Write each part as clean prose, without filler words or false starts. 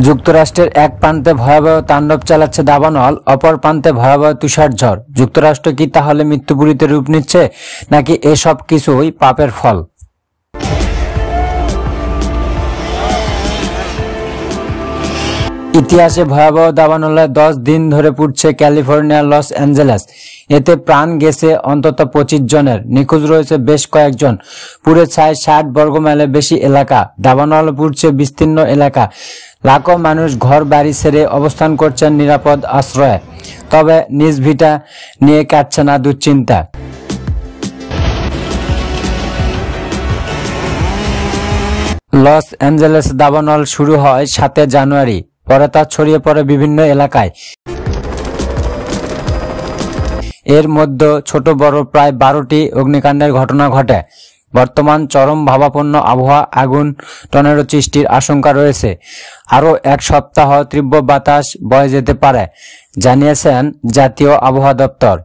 যুক্তরাষ্ট্রের এক প্রান্তে ভয়াবহ তাণ্ডব চালাচ্ছে দাবানল, অপর প্রান্তে ভয়াবহ তুষারঝড়। যুক্তরাষ্ট্র কি তাহলে মৃত্যুপুরীতে রূপ নিচ্ছে, নাকি এসব কিছুই পাপের ফল? ইতিহাসে ভয়াবহ দাবানলে 10 দিন ধরে পুড়ছে ক্যালিফোর্নিয়ার লস অ্যাঞ্জেলেস। এতে প্রাণ গেছে অন্তত 25 জনের, নিখোঁজ রয়েছে বেশ কয়েকজন। পুড়ে ছাই 60 বর্গমাইলের বেশি এলাকা। দাবানলে পুড়ছে বিস্তীর্ণ এলাকা। লাখো মানুষ ঘর বাড়ি ছেড়ে অবস্থান করছেন নিরাপদ আশ্রয়ে। তবে নিজ ভিটা নিয়ে কাটছে না দুশ্চিন্তা। লস অ্যাঞ্জেলেস দাবানল শুরু হয় 7 জানুয়ারি, পরে তা ছড়িয়ে পড়ে বিভিন্ন এলাকায়। এর মধ্যে ছোট বড় প্রায় 12টি অগ্নিকাণ্ডের ঘটনা ঘটে। বর্তমান চরম ভাবাপন্ন আবহাওয়া, আগুন টর্নেডো সৃষ্টির আশঙ্কা রয়েছে। আরও এক সপ্তাহ তীব্র বাতাস বয়ে যেতে পারে, জানিয়েছেন জাতীয় আবহাওয়া দপ্তর।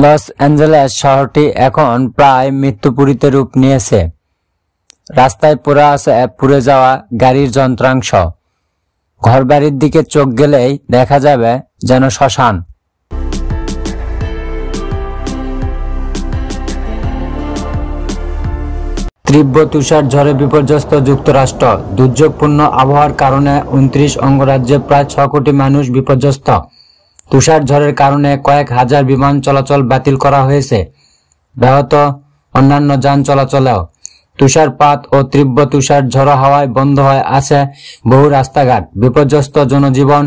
লস অ্যাঞ্জেলেস শহরটি এখন প্রায় মৃত্যুপুরীতে রূপ নিয়েছে। রাস্তায় পড়ে আছে পুড়ে যাওয়া গাড়ির যন্ত্রাংশ। ঘরবাড়ির দিকে চোখ গেলেই দেখা যাবে যেন শ্মশান। তীব্র তুষার ঝড়ে বিপর্যস্ত যুক্তরাষ্ট্র। দুর্যোগপূর্ণ আবহাওয়ার কারণে 29 অঙ্গরাজ্যে প্রায় 6 কোটি মানুষ বিপর্যস্ত। তুষার ঝড়ের কারণে কয়েক হাজার বিমান চলাচল বাতিল করা হয়েছে, ব্যাহত অন্যান্য যান চলাচলেও। তুষারপাত ও তীব্র তুষার ঝড়ো হাওয়ায় বন্ধ হয়ে আছে বহু রাস্তাঘাট। বিপর্যস্ত জনজীবন।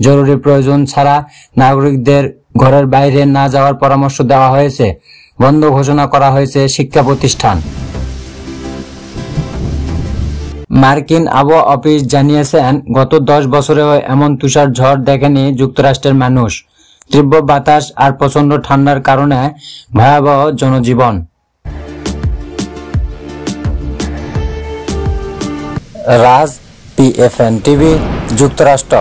জরুরি প্রয়োজন ছাড়া নাগরিকদের ঘরের বাইরে না যাওয়ার পরামর্শ দেওয়া হয়েছে। বন্ধ ঘোষণা করা হয়েছে শিক্ষা প্রতিষ্ঠান। মার্কিন আবহাওয়া অফিস জানিয়েছেন, গত 10 বছরেও এমন তুষার ঝড় দেখেনি যুক্তরাষ্ট্রের মানুষ। তীব্র বাতাস আর প্রচন্ড ঠান্ডার কারণে ভয়াবহ জনজীবন। রাজ, PFN টিভি, যুক্তরাষ্ট্র।